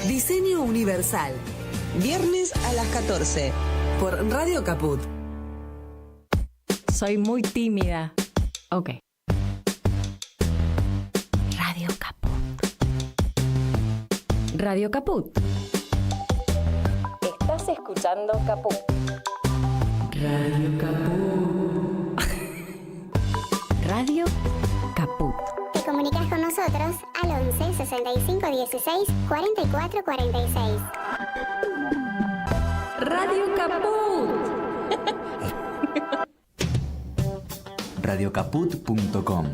Diseño Universal. Viernes a las 14. Por Radio Caput. Soy muy tímida. Ok. Radio Caput. Radio Caput. Estás escuchando Caput. Radio Caput. Radio Caput. Te comunicas con nosotros al 11 65 16 44 46. Radio Caput. Radiocaput.com.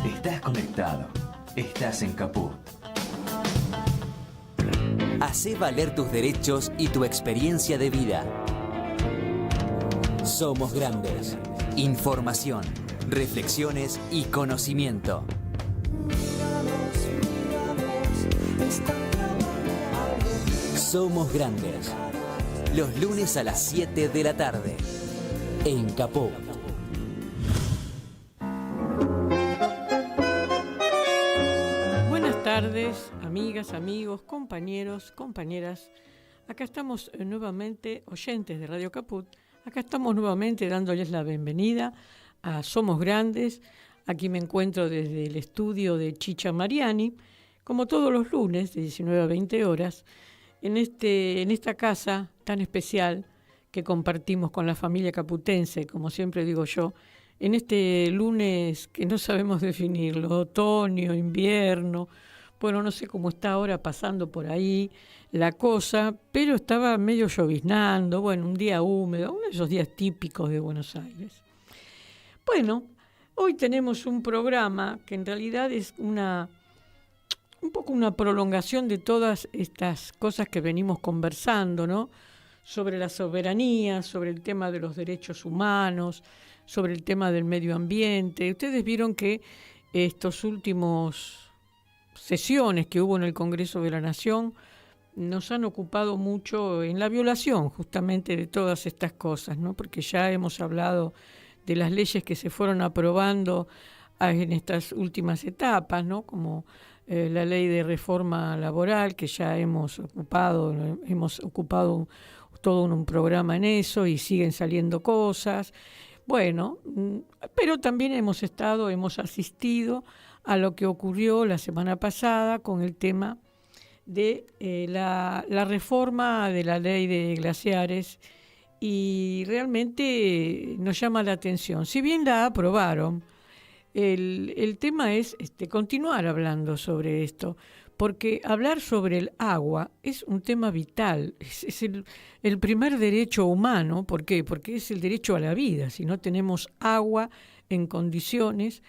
Estás conectado. Estás en Caput. Hacé valer tus derechos y tu experiencia de vida. Somos grandes. Información, reflexiones y conocimiento. Somos grandes. Los lunes a las 7 de la tarde. En Caput. Buenas tardes, amigas, amigos, compañeros, compañeras. Acá estamos nuevamente, oyentes de Radio Caput. Acá estamos nuevamente dándoles la bienvenida a Somos Grandes. Aquí me encuentro desde el estudio de Chicha Mariani, como todos los lunes de 19 a 20 horas, en esta casa tan especial que compartimos con la familia caputense, como siempre digo yo, en este lunes que no sabemos definirlo, otoño, invierno, bueno, no sé cómo está ahora pasando por ahí la cosa, pero estaba medio lloviznando, bueno, un día húmedo, uno de esos días típicos de Buenos Aires. Bueno, hoy tenemos un programa que en realidad es un poco una prolongación de todas estas cosas que venimos conversando, ¿no? Sobre la soberanía, sobre el tema de los derechos humanos, sobre el tema del medio ambiente. Ustedes vieron que estos últimos sesiones que hubo en el Congreso de la Nación nos han ocupado mucho en la violación justamente de todas estas cosas, ¿no? Porque ya hemos hablado de las leyes que se fueron aprobando en estas últimas etapas, ¿no? Como la ley de reforma laboral, que ya hemos ocupado todo un programa en eso y siguen saliendo cosas. Bueno, pero también hemos asistido a lo que ocurrió la semana pasada con el tema de la reforma de la ley de glaciares, y realmente nos llama la atención. Si bien la aprobaron, el tema es continuar hablando sobre esto, porque hablar sobre el agua es un tema vital, es el primer derecho humano. ¿Por qué? Porque es el derecho a la vida. Si no tenemos agua en condiciones,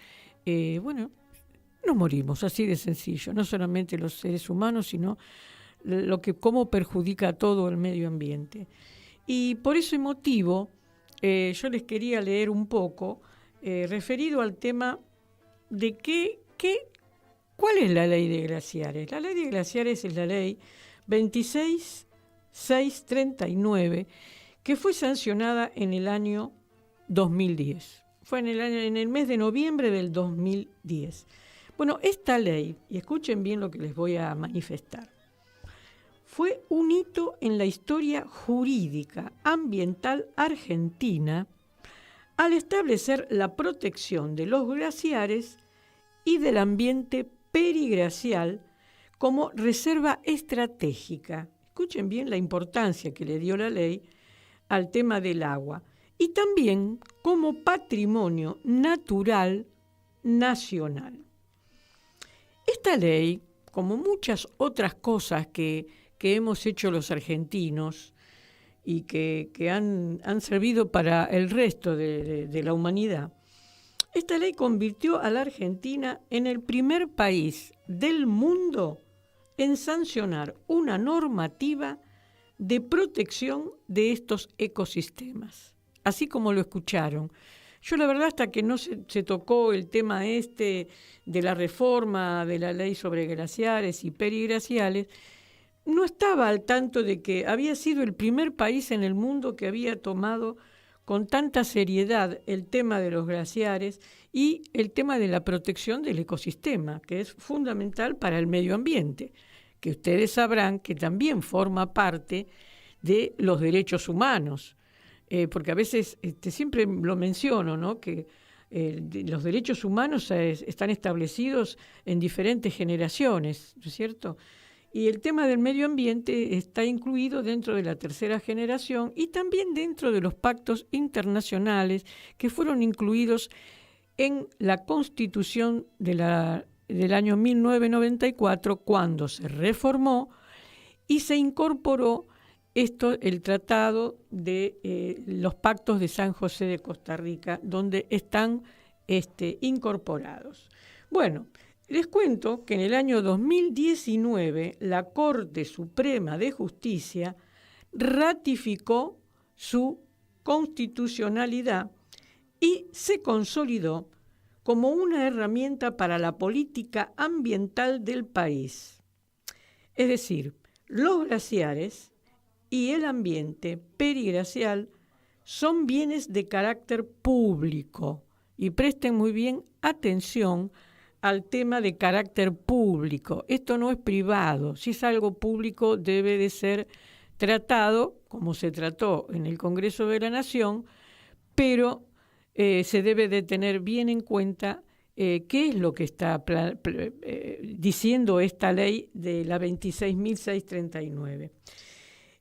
nos morimos, así de sencillo. No solamente los seres humanos, sino cómo perjudica a todo el medio ambiente. Y por ese motivo yo les quería leer un poco referido al tema de ¿cuál es la ley de glaciares? La ley de glaciares es la ley 26639, que fue sancionada en el año 2010. Fue en el mes de noviembre del 2010. Bueno, esta ley, y escuchen bien lo que les voy a manifestar, fue un hito en la historia jurídica ambiental argentina al establecer la protección de los glaciares y del ambiente periglacial como reserva estratégica. Escuchen bien la importancia que le dio la ley al tema del agua, y también como patrimonio natural nacional. Esta ley, como muchas otras cosas que hemos hecho los argentinos y que han servido para el resto de la humanidad, esta ley convirtió a la Argentina en el primer país del mundo en sancionar una normativa de protección de estos ecosistemas, así como lo escucharon. Yo la verdad, hasta que no se tocó el tema de la reforma de la ley sobre glaciares y periglaciales, no estaba al tanto de que había sido el primer país en el mundo que había tomado con tanta seriedad el tema de los glaciares y el tema de la protección del ecosistema, que es fundamental para el medio ambiente, que ustedes sabrán que también forma parte de los derechos humanos, porque a veces siempre lo menciono, ¿no?, que los derechos humanos están establecidos en diferentes generaciones, ¿no es cierto? Y el tema del medio ambiente está incluido dentro de la tercera generación y también dentro de los pactos internacionales que fueron incluidos en la Constitución del año 1994, cuando se reformó y se incorporó el Tratado de los Pactos de San José de Costa Rica, donde están incorporados. Bueno, les cuento que en el año 2019 la Corte Suprema de Justicia ratificó su constitucionalidad y se consolidó como una herramienta para la política ambiental del país. Es decir, los glaciares y el ambiente periglacial son bienes de carácter público. Y presten muy bien atención al tema de carácter público. Esto no es privado. Si es algo público, debe de ser tratado como se trató en el Congreso de la Nación, pero se debe de tener bien en cuenta qué es lo que está diciendo esta ley de la 26.639.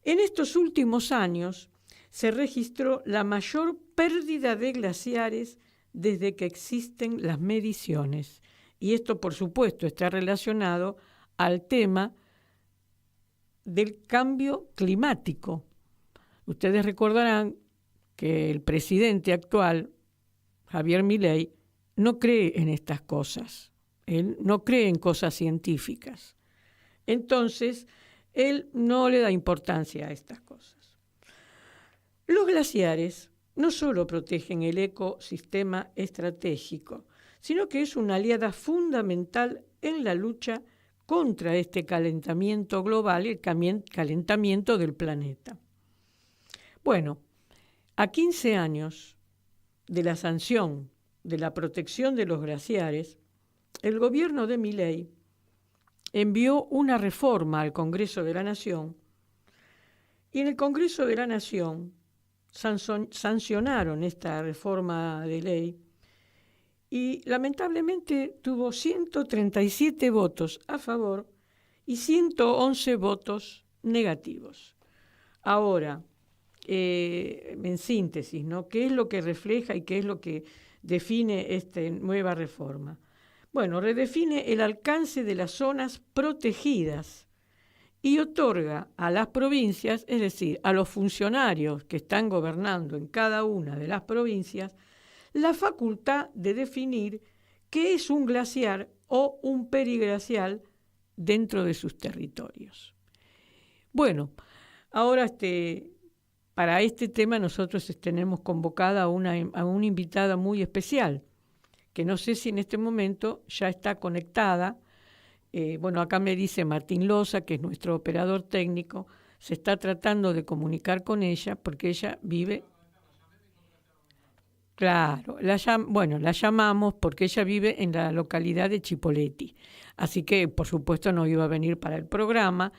En estos últimos años se registró la mayor pérdida de glaciares desde que existen las mediciones. Y esto, por supuesto, está relacionado al tema del cambio climático. Ustedes recordarán que el presidente actual, Javier Milei, no cree en estas cosas. Él no cree en cosas científicas. Entonces, él no le da importancia a estas cosas. Los glaciares no solo protegen el ecosistema estratégico, sino que es una aliada fundamental en la lucha contra este calentamiento global y el calentamiento del planeta. Bueno, a 15 años de la sanción de la protección de los glaciares, el gobierno de Milei envió una reforma al Congreso de la Nación y en el Congreso de la Nación sancionaron esta reforma de ley y lamentablemente tuvo 137 votos a favor y 111 votos negativos. Ahora, en síntesis, ¿no?, ¿qué es lo que refleja y qué es lo que define esta nueva reforma? Bueno, redefine el alcance de las zonas protegidas y otorga a las provincias, es decir, a los funcionarios que están gobernando en cada una de las provincias, la facultad de definir qué es un glaciar o un periglacial dentro de sus territorios. Bueno, ahora para este tema nosotros tenemos convocada a una invitada muy especial, que no sé si en este momento ya está conectada. Bueno, acá me dice Martín Loza, que es nuestro operador técnico, se está tratando de comunicar con ella porque ella vive... Claro, la llamamos porque ella vive en la localidad de Chipoleti, así que por supuesto no iba a venir para el programa.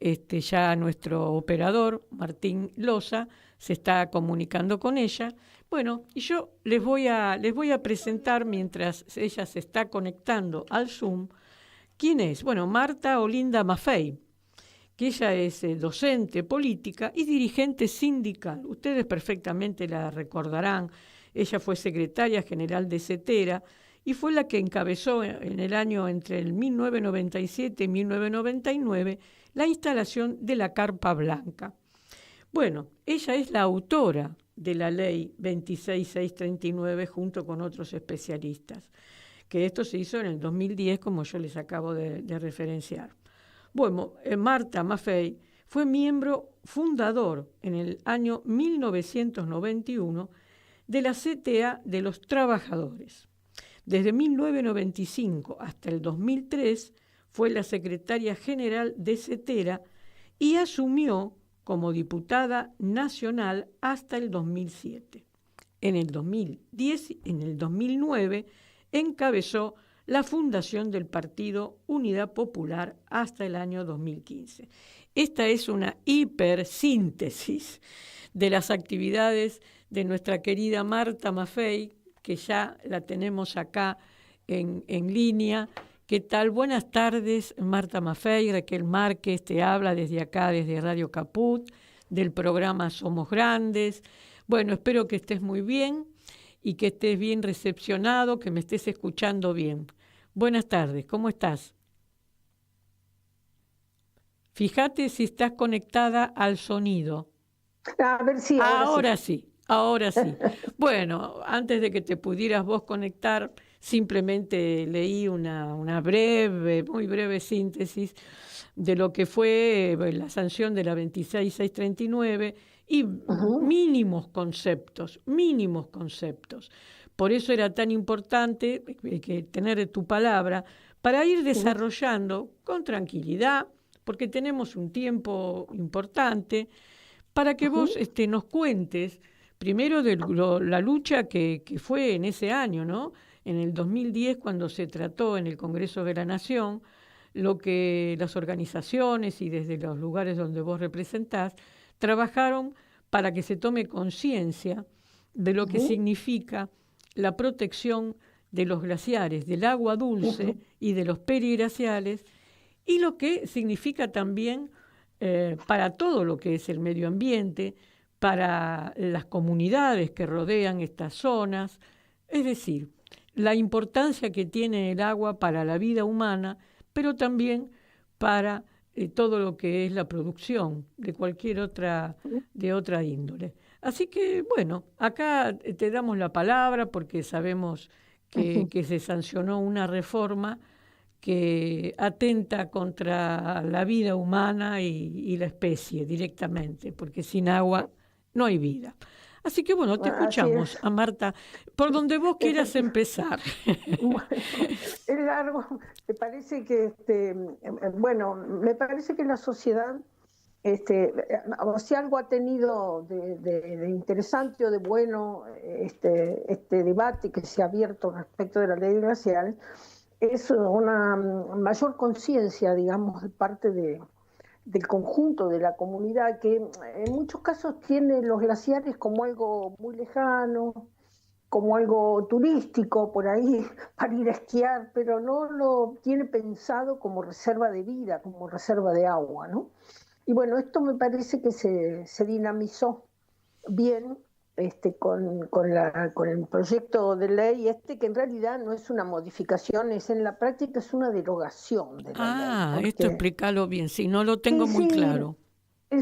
Ya nuestro operador, Martín Loza, se está comunicando con ella. Bueno, y yo les voy a presentar, mientras ella se está conectando al Zoom, ¿quién es? Bueno, Marta Olinda Maffei, que ella es docente política y dirigente sindical. Ustedes perfectamente la recordarán. Ella fue secretaria general de CETERA y fue la que encabezó en el año entre el 1997 y 1999 la instalación de la Carpa Blanca. Bueno, ella es la autora de la ley 26.639 junto con otros especialistas, que esto se hizo en el 2010, como yo les acabo de referenciar. Bueno, Marta Maffei fue miembro fundador en el año 1991 de la CTA de los Trabajadores. Desde 1995 hasta el 2003 fue la secretaria general de CETERA y asumió como diputada nacional hasta el 2007. en el 2010, en el 2009, encabezó la fundación del Partido Unidad Popular hasta el año 2015. Esta es una hipersíntesis de las actividades de nuestra querida Marta Maffei, que ya la tenemos acá en línea. ¿Qué tal? Buenas tardes, Marta Maffei. Raquel Márquez te habla desde acá, desde Radio Caput, del programa Somos Grandes. Bueno, espero que estés muy bien y que estés bien recepcionado, que me estés escuchando bien. Buenas tardes, ¿cómo estás? Fíjate si estás conectada al sonido. A ver si Ahora sí. Ahora sí. Bueno, antes de que te pudieras vos conectar, simplemente leí una breve, muy breve síntesis de lo que fue la sanción de la 26639 y mínimos conceptos. Por eso era tan importante que tener tu palabra para ir desarrollando con tranquilidad, porque tenemos un tiempo importante, para que vos nos cuentes primero de la lucha que fue en ese año, ¿no? En el 2010, cuando se trató en el Congreso de la Nación, lo que las organizaciones y desde los lugares donde vos representás trabajaron para que se tome conciencia de lo que significa la protección de los glaciares, del agua dulce y de los periglaciales, y lo que significa también para todo lo que es el medio ambiente, para las comunidades que rodean estas zonas, es decir, la importancia que tiene el agua para la vida humana, pero también para todo lo que es la producción de cualquier otra índole. Así que, bueno, acá te damos la palabra porque sabemos que se sancionó una reforma que atenta contra la vida humana y la especie directamente, porque sin agua no hay vida. Así que bueno, te escuchamos, a Marta, por donde vos quieras empezar. Bueno, es largo. Me parece que, me parece que la sociedad, si algo ha tenido de interesante o de bueno este debate que se ha abierto respecto de la ley glacial, es una mayor conciencia, digamos, de parte del conjunto de la comunidad, que en muchos casos tiene los glaciares como algo muy lejano, como algo turístico por ahí para ir a esquiar, pero no lo tiene pensado como reserva de vida, como reserva de agua, ¿no? Y bueno, esto me parece que se dinamizó bien con el proyecto de ley que en realidad no es una modificación, en la práctica es una derogación de la ley. Esto explícalo bien, si no lo tengo muy claro.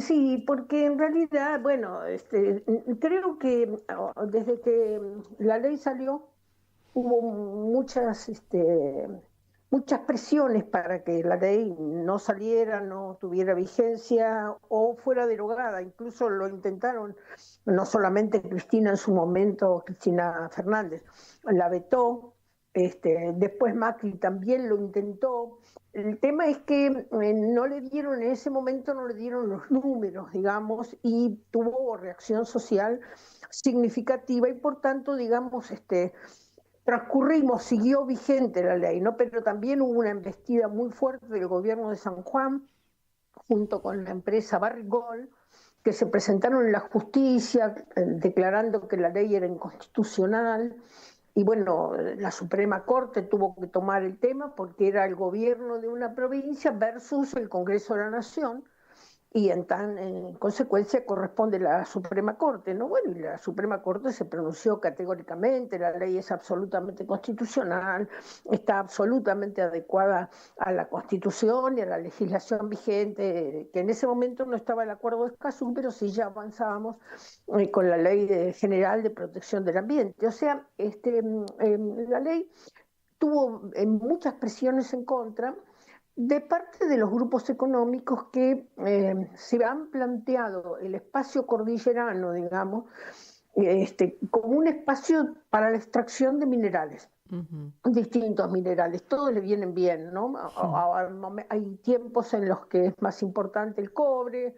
Sí, porque en realidad, bueno, creo que desde que la ley salió hubo muchas presiones para que la ley no saliera, no tuviera vigencia o fuera derogada. Incluso lo intentaron, no solamente Cristina en su momento, Cristina Fernández, la vetó, después Macri también lo intentó. El tema es que en ese momento no le dieron los números, digamos, y tuvo reacción social significativa y por tanto, digamos, siguió vigente la ley, ¿no? Pero también hubo una embestida muy fuerte del gobierno de San Juan, junto con la empresa Barrigol, que se presentaron en la justicia declarando que la ley era inconstitucional. Y bueno, la Suprema Corte tuvo que tomar el tema porque era el gobierno de una provincia versus el Congreso de la Nación. Y en consecuencia corresponde la Suprema Corte, ¿no? Bueno, y la Suprema Corte se pronunció categóricamente, la ley es absolutamente constitucional, está absolutamente adecuada a la Constitución y a la legislación vigente, que en ese momento no estaba el acuerdo de Escazú, pero sí ya avanzábamos con la Ley General de Protección del Ambiente. O sea, la ley tuvo muchas presiones en contra, de parte de los grupos económicos que se han planteado el espacio cordillerano, digamos, como un espacio para la extracción de minerales, distintos minerales, todos le vienen bien, ¿no? Hay tiempos en los que es más importante el cobre,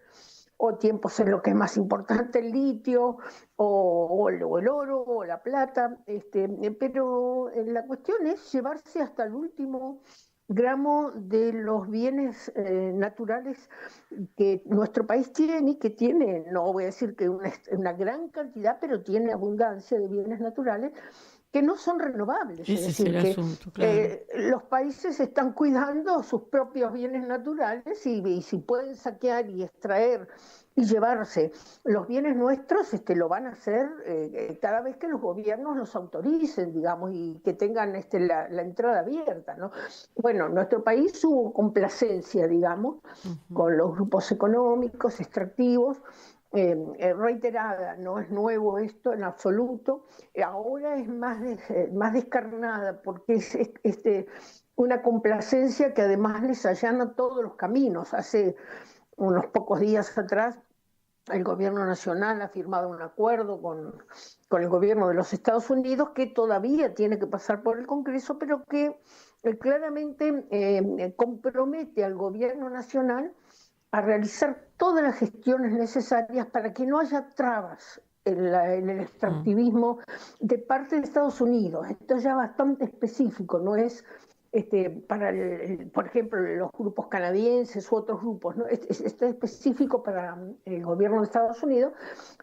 o tiempos en lo que es más importante el litio, o el oro, o la plata, pero la cuestión es llevarse hasta el último gramo de los bienes naturales que nuestro país tiene, y que tiene, no voy a decir que una gran cantidad, pero tiene abundancia de bienes naturales que no son renovables. Ese es decir, es el que asunto, claro. los países están cuidando sus propios bienes naturales y si pueden saquear y extraer y llevarse los bienes nuestros, lo van a hacer cada vez que los gobiernos los autoricen, digamos, y que tengan la entrada abierta, ¿no? Bueno, en nuestro país hubo complacencia, digamos, con los grupos económicos, extractivos, reiterada, no es nuevo esto en absoluto, ahora es más descarnada porque es una complacencia que además les allana todos los caminos. Hace unos pocos días atrás el gobierno nacional ha firmado un acuerdo con el gobierno de los Estados Unidos que todavía tiene que pasar por el Congreso, pero que claramente compromete al gobierno nacional a realizar todas las gestiones necesarias para que no haya trabas en el extractivismo de parte de Estados Unidos. Esto es ya bastante específico, no es para, por ejemplo, los grupos canadienses u otros grupos, ¿no? Esto es específico para el gobierno de Estados Unidos,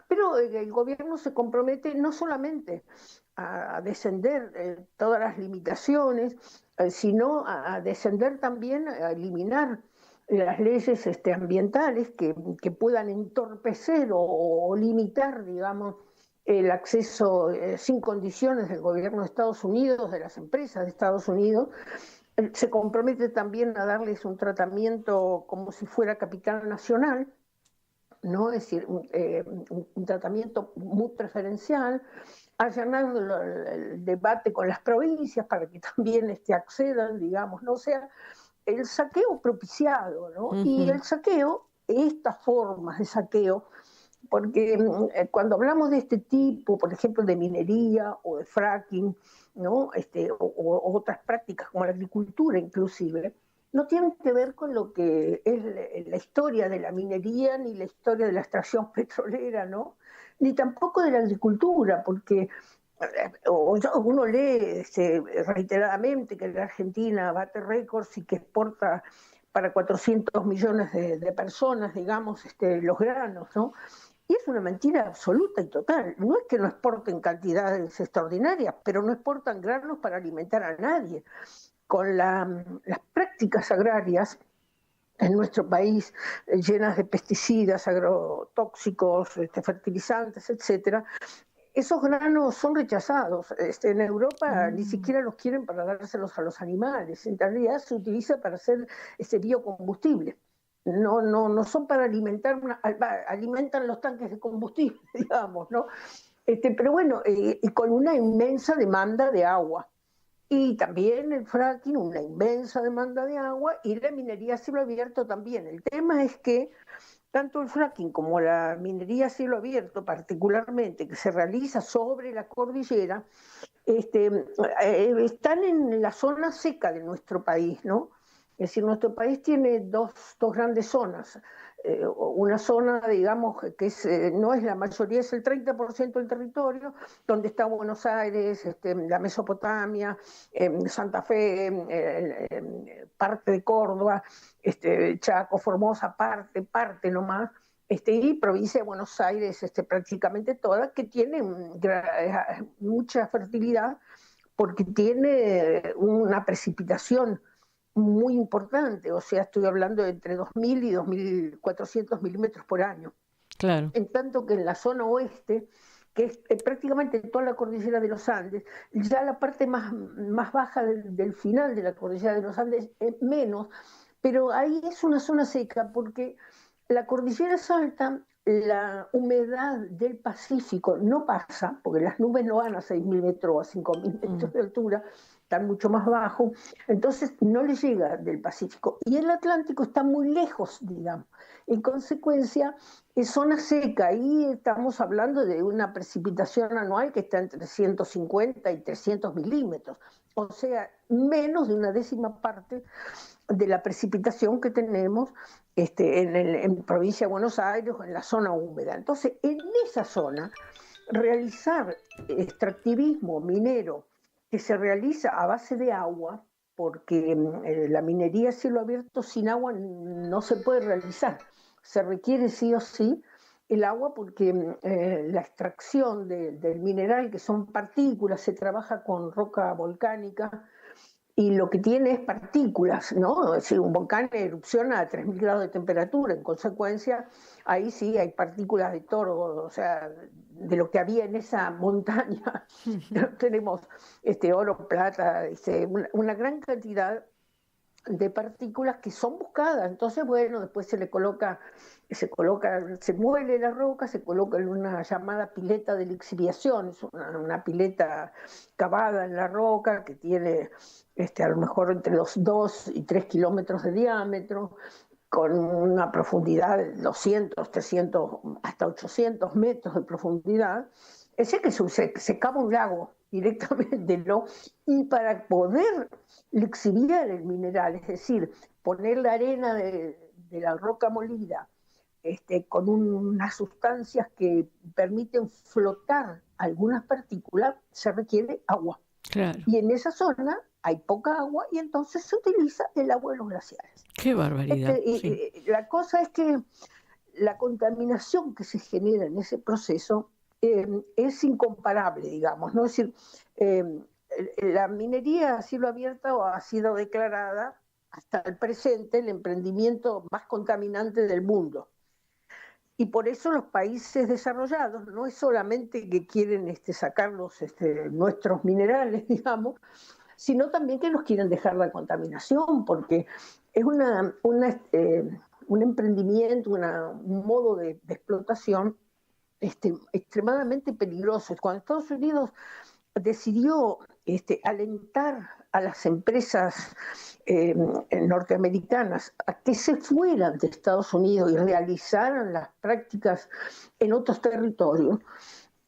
pero el gobierno se compromete no solamente a descender todas las limitaciones, sino a descender también, a eliminar las leyes ambientales que puedan entorpecer o limitar, digamos, el acceso sin condiciones del gobierno de Estados Unidos, de las empresas de Estados Unidos. Se compromete también a darles un tratamiento como si fuera capital nacional, ¿no? Es decir, un tratamiento muy preferencial, allanando el debate con las provincias para que también accedan, digamos, ¿no? O sea, el saqueo propiciado, ¿no? Y el saqueo, estas formas de saqueo, porque cuando hablamos de este tipo, por ejemplo, de minería o de fracking, ¿no? O otras prácticas como la agricultura inclusive, no tienen que ver con lo que es la historia de la minería ni la historia de la extracción petrolera, ¿no? Ni tampoco de la agricultura, porque uno lee reiteradamente que la Argentina bate récords y que exporta para 400 millones de personas, digamos, los granos, ¿no? Y es una mentira absoluta y total. No es que no exporten cantidades extraordinarias, pero no exportan granos para alimentar a nadie. Con las prácticas agrarias en nuestro país, llenas de pesticidas, agrotóxicos, fertilizantes, etcétera, esos granos son rechazados. En Europa ni siquiera los quieren para dárselos a los animales. En realidad se utiliza para hacer biocombustible. No son para alimentar, alimentan los tanques de combustible, digamos, ¿no? Pero bueno, y con una inmensa demanda de agua. Y también el fracking, una inmensa demanda de agua, y la minería a cielo abierto también. El tema es que tanto el fracking como la minería a cielo abierto, particularmente, que se realiza sobre la cordillera, están en la zona seca de nuestro país, ¿no? Es decir, nuestro país tiene dos grandes zonas. Una zona, digamos, que no es la mayoría, es el 30% del territorio, donde está Buenos Aires, la Mesopotamia, Santa Fe, parte de Córdoba, Chaco, Formosa, parte nomás, y provincia de Buenos Aires, prácticamente toda, que tiene mucha fertilidad porque tiene una precipitación muy importante, o sea, estoy hablando de entre 2.000 y 2.400 milímetros por año. Claro. En tanto que en la zona oeste, que es prácticamente toda la cordillera de los Andes, ya la parte más baja del final de la cordillera de los Andes es menos, pero ahí es una zona seca porque la cordillera es alta, la humedad del Pacífico no pasa, porque las nubes no van a 6.000 metros o a 5.000 metros de altura, están mucho más bajo, entonces no le llega del Pacífico. Y el Atlántico está muy lejos, digamos. En consecuencia, es zona seca y estamos hablando de una precipitación anual que está entre 150 y 300 milímetros, o sea, menos de una décima parte de la precipitación que tenemos en provincia de Buenos Aires o en la zona húmeda. Entonces, en esa zona, realizar extractivismo minero que se realiza a base de agua, porque la minería a cielo abierto sin agua no se puede realizar. Se requiere sí o sí el agua porque la extracción del mineral, que son partículas, se trabaja con roca volcánica y lo que tiene es partículas, ¿no? Es decir, un volcán erupciona a 3.000 grados de temperatura, en consecuencia, ahí sí hay partículas de toro, o sea, de lo que había en esa montaña. Tenemos oro, plata, una gran cantidad de partículas que son buscadas. Entonces, bueno, después se muele la roca, se coloca en una llamada pileta de lixiviación, es una pileta cavada en la roca que tiene a lo mejor entre los 2 y 3 kilómetros de diámetro, con una profundidad de 200, 300, hasta 800 metros de profundidad. Es decir, que se cava un lago directamente, ¿no? Y para poder lixiviar el mineral, es decir, poner la arena de la roca molida con unas sustancias que permiten flotar algunas partículas, se requiere agua. Claro. Y en esa zona hay poca agua y entonces se utiliza el agua de los glaciares. ¡Qué barbaridad! Sí. La cosa es que la contaminación que se genera en ese proceso es incomparable, digamos, ¿no? Es decir, la minería a cielo abierto ha sido declarada hasta el presente el emprendimiento más contaminante del mundo. Y por eso los países desarrollados no es solamente que quieren sacarlos nuestros minerales, digamos, sino también que nos quieren dejar la contaminación, porque es un emprendimiento, un modo de explotación extremadamente peligroso. Cuando Estados Unidos decidió alentar a las empresas norteamericanas a que se fueran de Estados Unidos y realizaran las prácticas en otros territorios,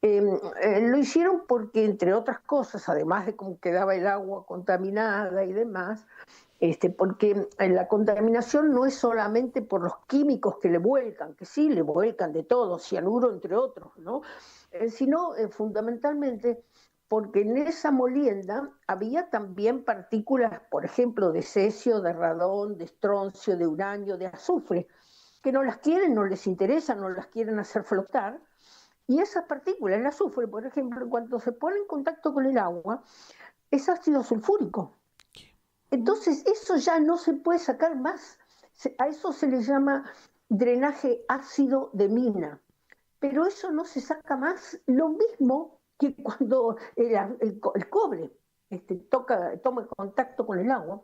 lo hicieron porque, entre otras cosas, además de cómo quedaba el agua contaminada y demás, porque la contaminación no es solamente por los químicos que le vuelcan, que sí, le vuelcan de todo, cianuro entre otros, ¿no? Sino fundamentalmente porque en esa molienda había también partículas, por ejemplo, de cesio, de radón, de estroncio, de uranio, de azufre, que no las quieren, no les interesa, no las quieren hacer flotar. Y esas partículas, el azufre, por ejemplo, cuando se pone en contacto con el agua, es ácido sulfúrico. Entonces, eso ya no se puede sacar más. A eso se le llama drenaje ácido de mina. Pero eso no se saca más. Lo mismo que cuando el cobre toma contacto con el agua.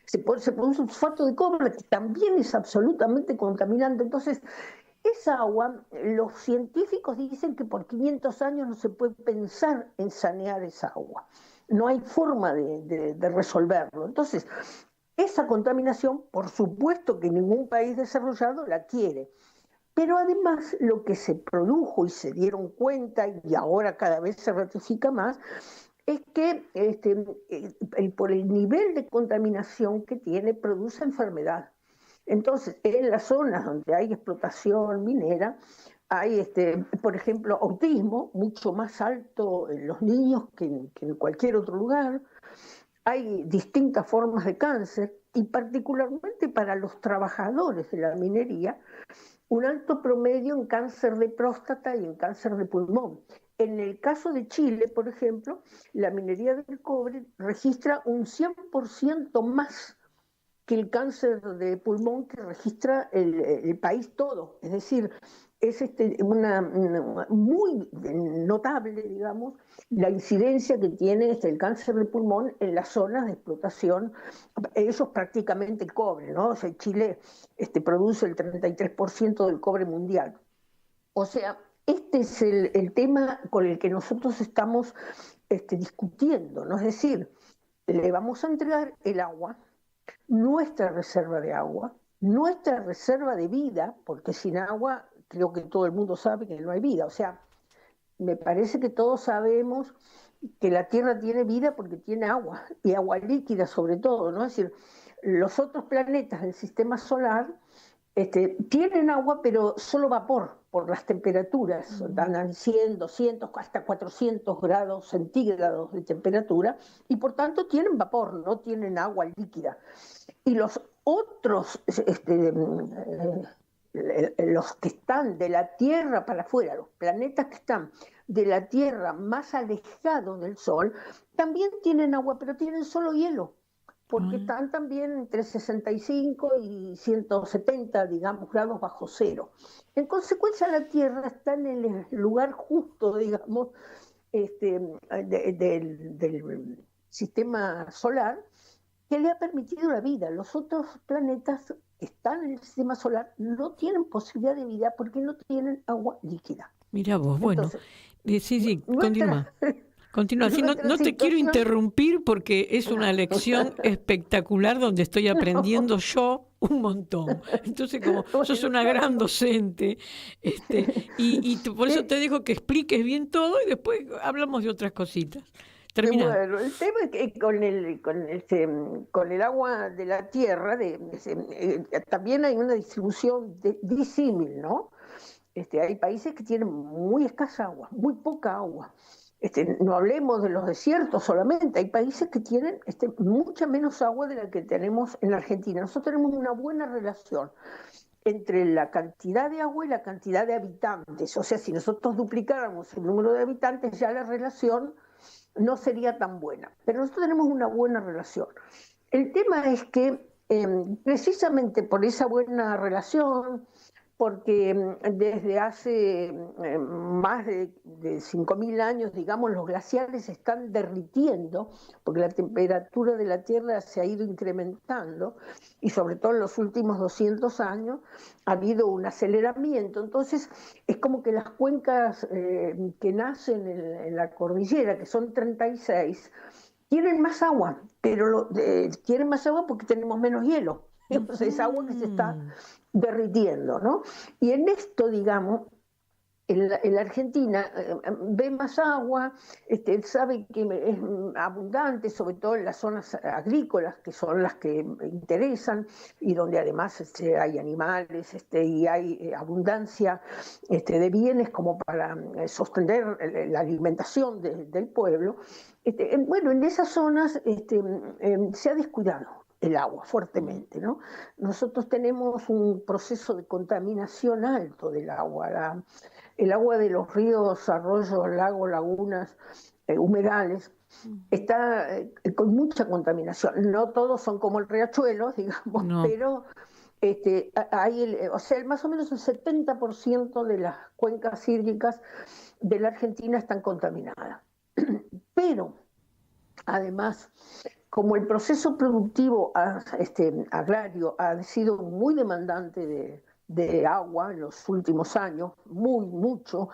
Se produce un sulfato de cobre que también es absolutamente contaminante. Entonces, esa agua, los científicos dicen que por 500 años no se puede pensar en sanear esa agua. No hay forma de resolverlo. Entonces, esa contaminación, por supuesto que ningún país desarrollado la quiere. Pero además lo que se produjo y se dieron cuenta, y ahora cada vez se ratifica más, es que por el nivel de contaminación que tiene, produce enfermedad. Entonces, en las zonas donde hay explotación minera, hay, por ejemplo, autismo mucho más alto en los niños que en cualquier otro lugar. Hay distintas formas de cáncer y particularmente para los trabajadores de la minería, un alto promedio en cáncer de próstata y en cáncer de pulmón. En el caso de Chile, por ejemplo, la minería del cobre registra un 100% más que el cáncer de pulmón que registra el país todo. Es decir, es muy notable, digamos, la incidencia que tiene el cáncer de pulmón en las zonas de explotación. Eso es prácticamente el cobre, ¿no? O sea, Chile produce el 33% del cobre mundial. O sea, este es el tema con el que nosotros estamos discutiendo, ¿no? Es decir, le vamos a entregar el agua, nuestra reserva de agua, nuestra reserva de vida, porque sin agua creo que todo el mundo sabe que no hay vida. O sea, me parece que todos sabemos que la Tierra tiene vida porque tiene agua, y agua líquida sobre todo, ¿no? Es decir, los otros planetas del sistema solar tienen agua, pero solo vapor por las temperaturas, dan 100, 200, hasta 400 grados centígrados de temperatura, y por tanto tienen vapor, no tienen agua líquida. Y los otros, los que están de la Tierra para afuera, los planetas que están de la Tierra más alejados del Sol, también tienen agua, pero tienen solo hielo, porque están también entre 65 y 170, digamos, grados bajo cero. En consecuencia, la Tierra está en el lugar justo, digamos, del sistema solar, que le ha permitido la vida. Los otros planetas que están en el sistema solar no tienen posibilidad de vida porque no tienen agua líquida. Mira vos, bueno, Entonces, sí, continúa. Continúa, sí, no te quiero interrumpir porque es una lección espectacular donde estoy aprendiendo yo un montón. Entonces, como sos una gran docente, por eso te dejo que expliques bien todo y después hablamos de otras cositas. Termina. Bueno, el tema es que con el agua de la Tierra también hay una distribución disímil, ¿no? Hay países que tienen muy escasa agua, muy poca agua. No hablemos de los desiertos solamente, hay países que tienen mucha menos agua de la que tenemos en Argentina. Nosotros tenemos una buena relación entre la cantidad de agua y la cantidad de habitantes. O sea, si nosotros duplicáramos el número de habitantes, ya la relación no sería tan buena. Pero nosotros tenemos una buena relación. El tema es que precisamente por esa buena relación, porque desde hace más de 5.000 años, digamos, los glaciares se están derritiendo, porque la temperatura de la Tierra se ha ido incrementando, y sobre todo en los últimos 200 años ha habido un aceleramiento. Entonces es como que las cuencas que nacen en la cordillera, que son 36, tienen más agua, pero tienen más agua porque tenemos menos hielo. Entonces es agua que se está derritiendo, ¿no? Y en esto, digamos, en la Argentina ve más agua, sabe que es abundante, sobre todo en las zonas agrícolas, que son las que interesan, y donde además hay animales y hay abundancia de bienes como para sostener la alimentación del pueblo. Bueno, en esas zonas se ha descuidado el agua fuertemente, ¿no? Nosotros tenemos un proceso de contaminación alto del agua. El agua de los ríos, arroyos, lagos, lagunas, humedales, está con mucha contaminación. No todos son como el riachuelo, digamos, no. Pero hay más o menos el 70% de las cuencas hídricas de la Argentina están contaminadas. Pero, además, como el proceso productivo agrario ha sido muy demandante de agua en los últimos años, mucho,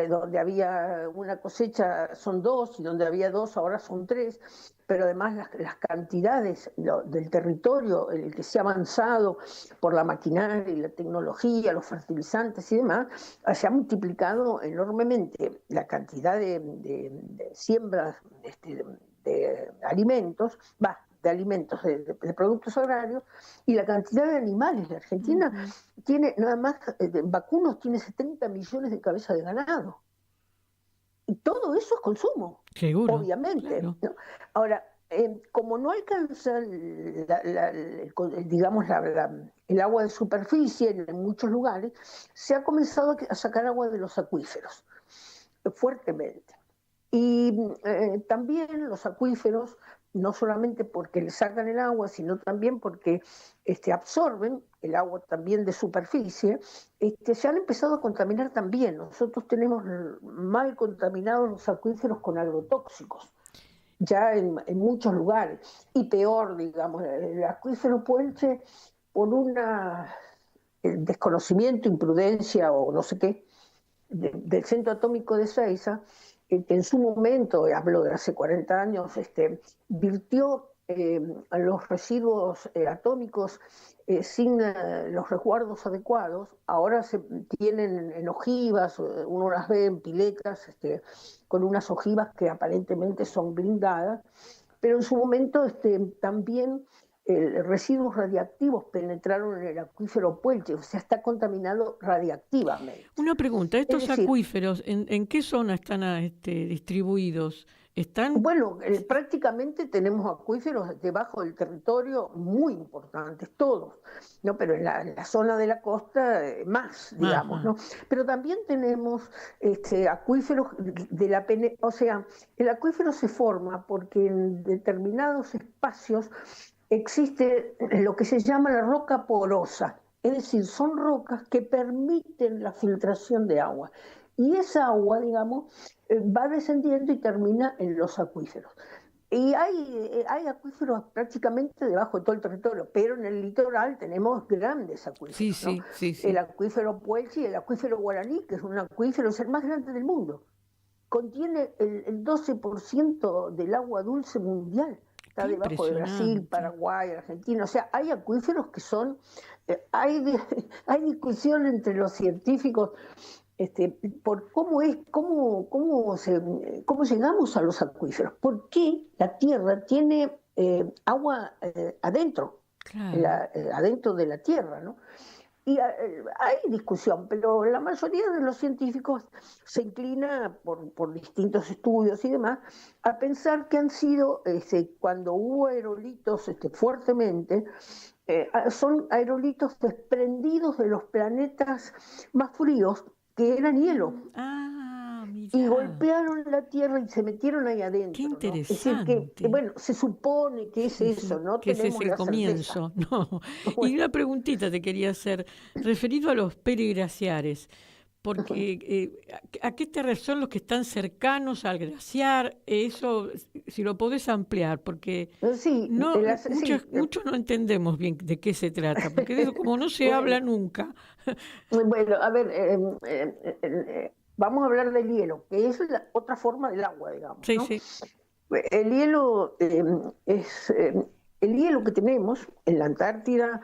donde había una cosecha son 2 y donde había 2 ahora son 3, pero además las cantidades del territorio en el que se ha avanzado por la maquinaria y la tecnología, los fertilizantes y demás, se ha multiplicado enormemente la cantidad de siembras de alimentos, de productos agrarios, y la cantidad de animales. La Argentina tiene, nada más, vacunos tiene 70 millones de cabezas de ganado. Y todo eso es consumo, seguro, obviamente. Claro. ¿No? Ahora, como no alcanza, el agua de superficie en muchos lugares, se ha comenzado a sacar agua de los acuíferos, fuertemente. Y también los acuíferos, no solamente porque le sacan el agua, sino también porque absorben el agua también de superficie, se han empezado a contaminar también. Nosotros tenemos mal contaminados los acuíferos con agrotóxicos, ya en muchos lugares. Y peor, digamos, el acuífero Puelche, por una desconocimiento, imprudencia o no sé qué, del centro atómico de Ezeiza, que en su momento, hablo de hace 40 años, virtió los residuos atómicos sin los resguardos adecuados. Ahora se tienen en ojivas, uno las ve en piletas, con unas ojivas que aparentemente son blindadas, pero en su momento también residuos radiactivos penetraron en el acuífero Puelche, o sea, está contaminado radiactivamente. Una pregunta, ¿estos Es decir, acuíferos en qué zona están distribuidos? ¿Están? Bueno, prácticamente tenemos acuíferos debajo del territorio muy importantes, todos, ¿no? Pero en la zona de la costa más, digamos, ¿no? Pero también tenemos acuíferos de la o sea, el acuífero se forma porque en determinados espacios existe lo que se llama la roca porosa, es decir, son rocas que permiten la filtración de agua. Y esa agua, digamos, va descendiendo y termina en los acuíferos. Y hay acuíferos prácticamente debajo de todo el territorio, pero en el litoral tenemos grandes acuíferos. Sí, ¿no? sí. El acuífero Puelche y el acuífero Guaraní, que es un acuífero, es el más grande del mundo. Contiene el 12% del agua dulce mundial. Está debajo de Brasil, Paraguay, Argentina. O sea, hay acuíferos que son... hay discusión entre los científicos por cómo llegamos a los acuíferos. ¿Por qué la Tierra tiene agua adentro, adentro de la Tierra, ¿no? Y hay discusión, pero la mayoría de los científicos se inclina por distintos estudios y demás a pensar que han sido, cuando hubo aerolitos fuertemente, son aerolitos desprendidos de los planetas más fríos, que eran hielo. Y golpearon la Tierra y se metieron ahí adentro. Qué interesante. ¿no? Es decir, que, bueno, se supone que es eso, ¿no? Que ese es el comienzo. No. Y una preguntita te quería hacer, referido a los periglaciares, porque ¿a qué son los que están cercanos al glaciar? Eso, si lo podés ampliar, porque muchos no entendemos bien de qué se trata, porque de eso como no se habla nunca. Bueno, a ver, vamos a hablar del hielo, que es la otra forma del agua, digamos. Sí, ¿no? sí. El hielo es el hielo que tenemos en la Antártida,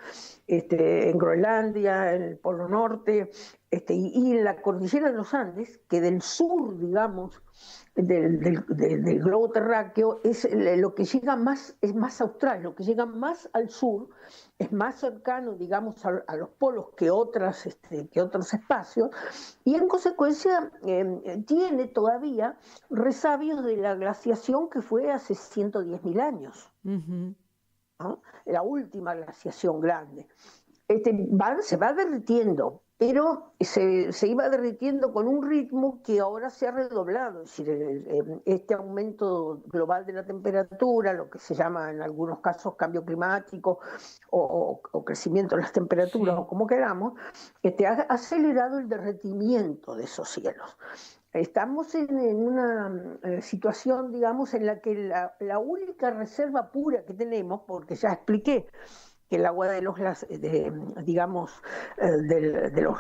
en Groenlandia, en el Polo Norte, y en la cordillera de los Andes, que del sur, digamos, del globo terráqueo, es lo que llega más, es más austral, lo que llega más al sur, es más cercano, digamos, a los polos que otros espacios, y en consecuencia tiene todavía resabios de la glaciación que fue hace 110.000 años. Uh-huh. ¿No? La última glaciación grande. Se va derritiendo, pero se iba derritiendo con un ritmo que ahora se ha redoblado. Es decir, este aumento global de la temperatura, lo que se llama en algunos casos cambio climático o crecimiento de las temperaturas, o como queramos, ha acelerado el derretimiento de esos cielos. Estamos en una situación, digamos, en la que la única reserva pura que tenemos, porque ya expliqué que el agua de los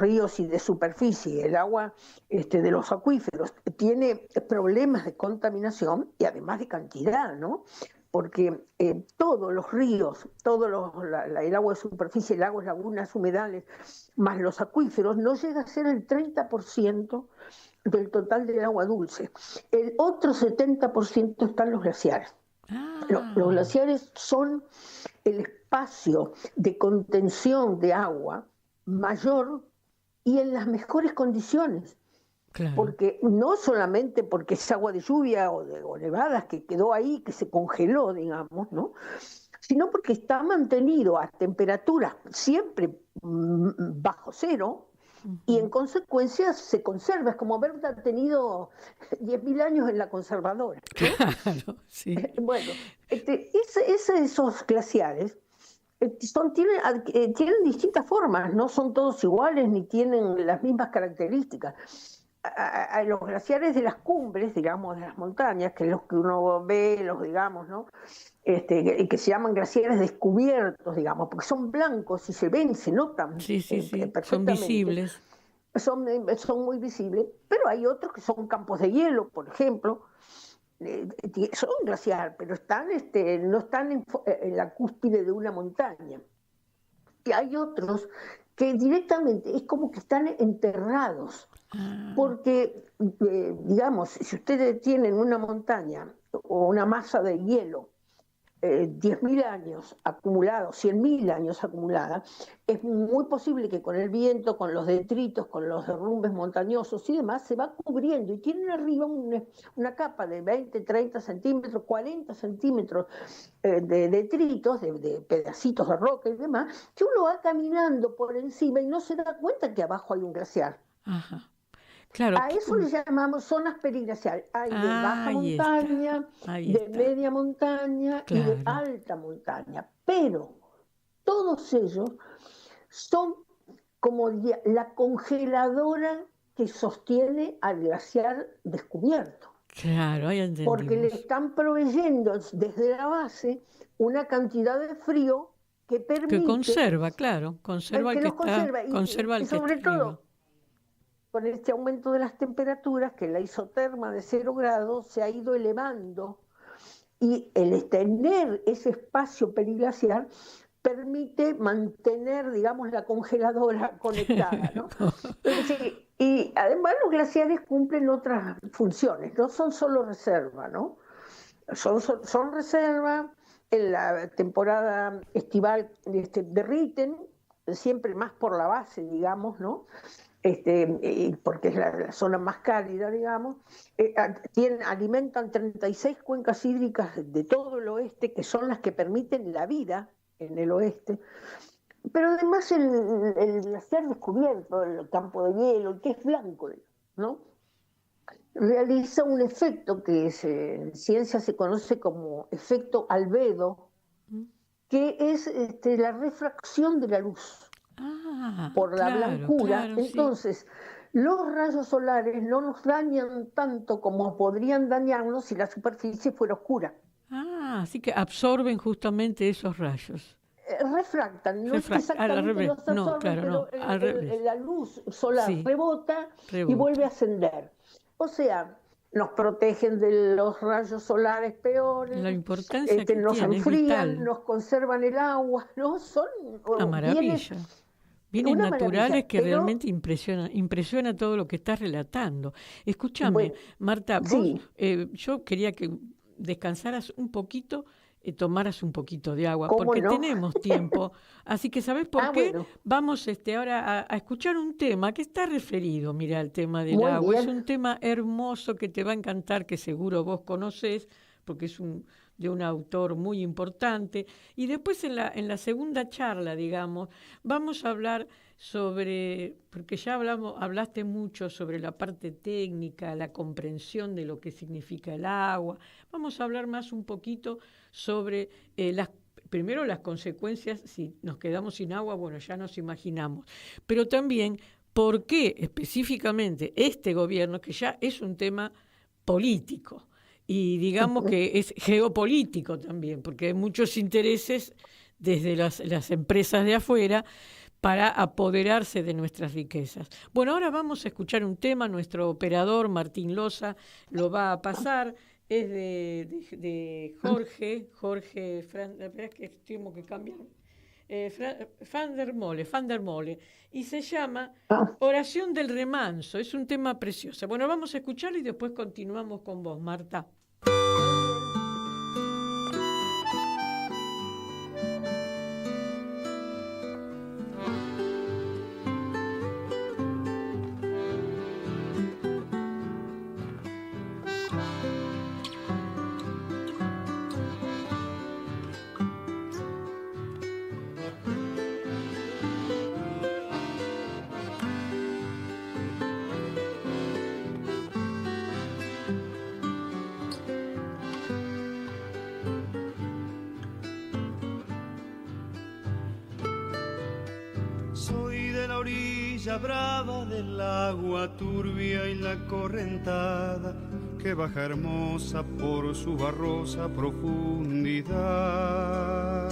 ríos y de superficie, el agua de los acuíferos, tiene problemas de contaminación y además de cantidad, ¿no? Porque todos los ríos, el agua de superficie, lagos, lagunas, humedales, más los acuíferos, no llega a ser el 30% del total del agua dulce. El otro 70% están los glaciares. Los glaciares son el espacio de contención de agua mayor y en las mejores condiciones. Claro. Porque no solamente porque es agua de lluvia o nevadas que quedó ahí, que se congeló, digamos, ¿no? Sino porque está mantenido a temperaturas siempre bajo cero, y en consecuencia se conserva. Es como haber tenido 10.000 años en la conservadora, ¿no? Claro, sí. Bueno, esos glaciares tienen distintas formas, no son todos iguales ni tienen las mismas características. A los glaciares de las cumbres, digamos, de las montañas, que es los que uno ve, digamos, ¿no? Que se llaman glaciares descubiertos, digamos, porque son blancos y se ven, se notan. Sí, perfectamente. Son visibles. Son muy visibles, pero hay otros que son campos de hielo, por ejemplo. Son glaciar, pero no están en la cúspide de una montaña. Y hay otros que directamente es como que están enterrados. Porque, digamos, si ustedes tienen una montaña o una masa de hielo 10.000 años acumulados, 100.000 años acumulada, es muy posible que con el viento, con los detritos, con los derrumbes montañosos y demás, se va cubriendo y tienen arriba una capa de 20, 30 centímetros, 40 centímetros de detritos, de pedacitos de roca y demás, que uno va caminando por encima y no se da cuenta que abajo hay un glaciar. Ajá. Claro. A eso le llamamos zonas periglaciales. Hay de baja montaña, de media montaña y de alta montaña. Pero todos ellos son como la congeladora que sostiene al glaciar descubierto. Claro, ahí entendimos. Porque le están proveyendo desde la base una cantidad de frío que permite... Que conserva, claro, conserva al que está... Conserva y sobre todo, con este aumento de las temperaturas, que la isoterma de 0 grados se ha ido elevando, y el tener ese espacio periglaciar permite mantener, digamos, la congeladora conectada, ¿no? Y además los glaciares cumplen otras funciones, no son solo reserva, ¿no? Son reserva, en la temporada estival derriten, siempre más por la base, digamos, ¿no? Porque es la zona más cálida, digamos, alimentan 36 cuencas hídricas de todo el oeste, que son las que permiten la vida en el oeste. Pero además el glaciar descubierto, el campo de hielo, el que es blanco, ¿no? Realiza un efecto que en ciencia se conoce como efecto albedo, que es la refracción de la luz. Por la blancura. Entonces, los rayos solares no nos dañan tanto como podrían dañarnos si la superficie fuera oscura. Así que absorben justamente esos rayos. Refractan, no es que exactamente los absorben, pero la luz solar rebota y vuelve a ascender. O sea, nos protegen de los rayos solares peores, la importancia que nos tiene, enfrían, nos conservan el agua, ¿no? Son una maravilla. Bienes naturales que realmente impresiona todo lo que estás relatando. Escúchame, Marta, vos, yo quería que descansaras un poquito, tomaras un poquito de agua, porque tenemos tiempo. Así que, ¿sabés por qué? Bueno. Vamos ahora a escuchar un tema que está referido, mira, al tema del agua. Es un tema hermoso que te va a encantar, que seguro vos conocés, porque es de un autor muy importante. Y después en la segunda charla, digamos, vamos a hablar sobre, porque ya hablaste mucho sobre la parte técnica, la comprensión de lo que significa el agua. Vamos a hablar más un poquito sobre primero las consecuencias si nos quedamos sin agua, bueno, ya nos imaginamos, pero también por qué específicamente este gobierno, que ya es un tema político, y digamos que es geopolítico también, porque hay muchos intereses desde las empresas de afuera para apoderarse de nuestras riquezas. Bueno, ahora vamos a escuchar un tema, nuestro operador Martín Loza lo va a pasar, es de Jorge, espera que tengo que cambiar, Van der Mole, y se llama Oración del Remanso. Es un tema precioso. Bueno, vamos a escucharlo y después continuamos con vos, Marta. Brava del agua turbia y la correntada que baja hermosa por su barrosa profundidad.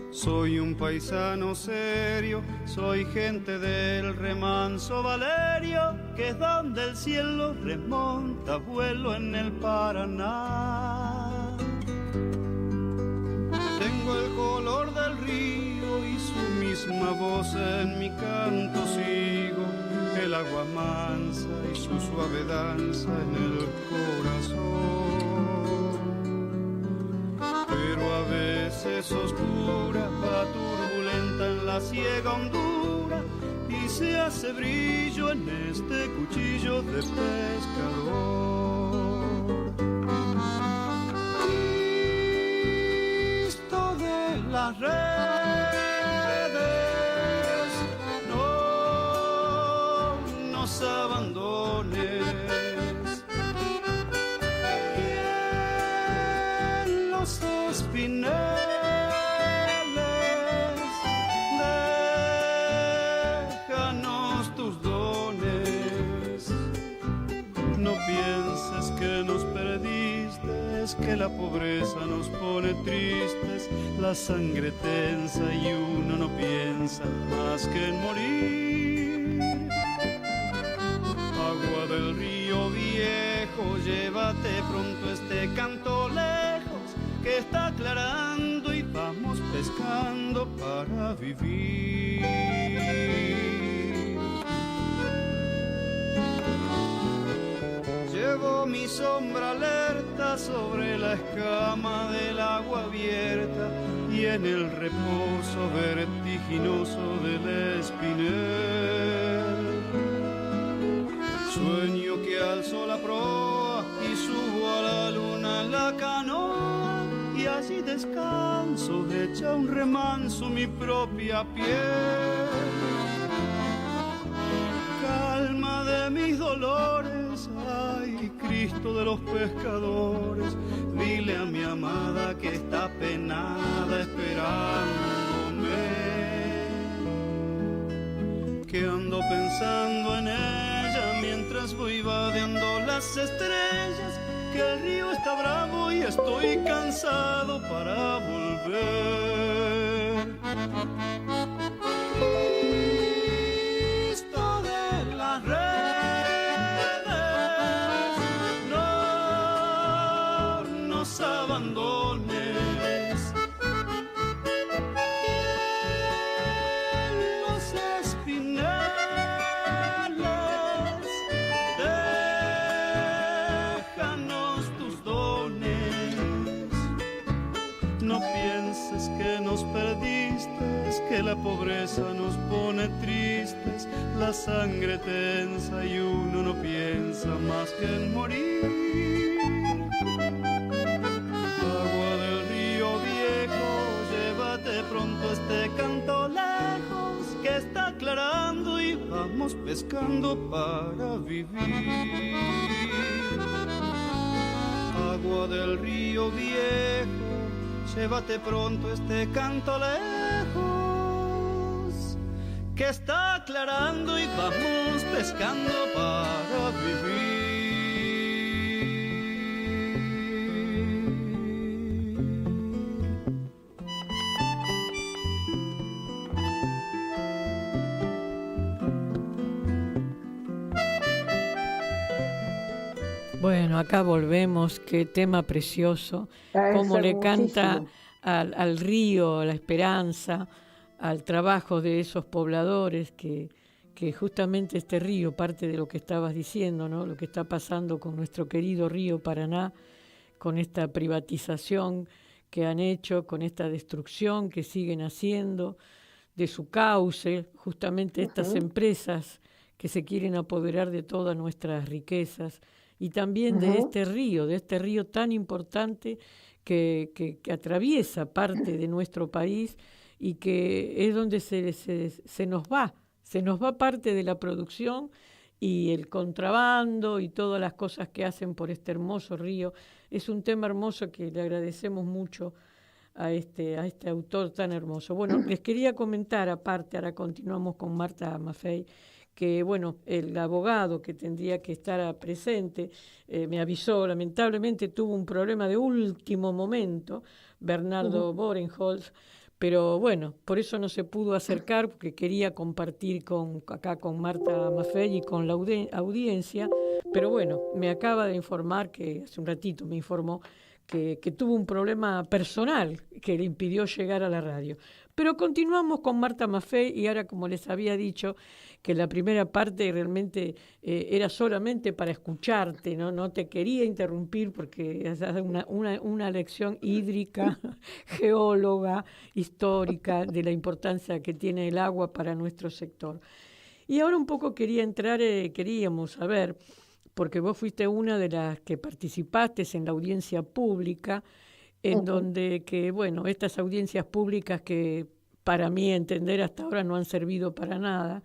Soy un paisano serio, soy gente del remanso Valerio, que es donde el cielo remonta vuelo en el Paraná. Tengo el color del río y su misma voz en mi canto sigo, el agua mansa y su suave danza en el corazón. es oscura, va turbulenta en la ciega hondura y se hace brillo en este cuchillo de pescador. Cristo de las redes, no nos abandones. Espineles, déjanos tus dones. No pienses que nos perdiste, es que la pobreza nos pone tristes. La sangre tensa y uno no piensa más que en morir. Agua del río viejo, llévate pronto este canto lejos, que está aclarando y vamos pescando para vivir. Llevo mi sombra alerta sobre la escama del agua abierta y en el reposo vertiginoso del espinel. Sueño que alzo la proa y subo a la luna en la canoa, y así descanso, echa un remanso mi propia piel. Calma de mis dolores, ay, Cristo de los pescadores, dile a mi amada que está penada esperándome, que ando pensando en ella mientras voy vadeando las estrellas, que el río está bravo y estoy cansado para volver. Cristo de las redes, no nos abandones. En los espineles, déjanos tus dones. No pienses que nos perdiste, es que la pobreza nos pone tristes. La sangre tensa y uno no piensa más que en morir. Agua del río viejo, llévate pronto este canto lejos, que está aclarando y vamos pescando para vivir. Agua del río viejo, llévate pronto este canto lejos, que está aclarando y vamos pescando para vivir. Bueno, acá volvemos, qué tema precioso, cómo le canta al río, a la esperanza, al trabajo de esos pobladores, que justamente este río, parte de lo que estabas diciendo, ¿no? Lo que está pasando con nuestro querido río Paraná, con esta privatización que han hecho, con esta destrucción que siguen haciendo de su cauce, justamente estas empresas que se quieren apoderar de todas nuestras riquezas, y también de este río tan importante que atraviesa parte de nuestro país y que es donde se nos va parte de la producción y el contrabando y todas las cosas que hacen por este hermoso río. Es un tema hermoso que le agradecemos mucho a este autor tan hermoso. Bueno, les quería comentar aparte, ahora continuamos con Marta Maffei, que bueno, el abogado que tendría que estar presente me avisó, lamentablemente tuvo un problema de último momento, Bernardo Borenholz, pero bueno, por eso no se pudo acercar, porque quería compartir acá con Marta Maffei y con la audiencia, pero bueno, me acaba de informar, que hace un ratito me informó, que tuvo un problema personal que le impidió llegar a la radio. Pero continuamos con Marta Maffei y ahora, como les había dicho, que la primera parte realmente era solamente para escucharte, no te quería interrumpir porque es una lección hídrica, geóloga, histórica, de la importancia que tiene el agua para nuestro sector. Y ahora un poco queríamos saber, porque vos fuiste una de las que participaste en la audiencia pública, en donde estas audiencias públicas que para mí entender hasta ahora no han servido para nada,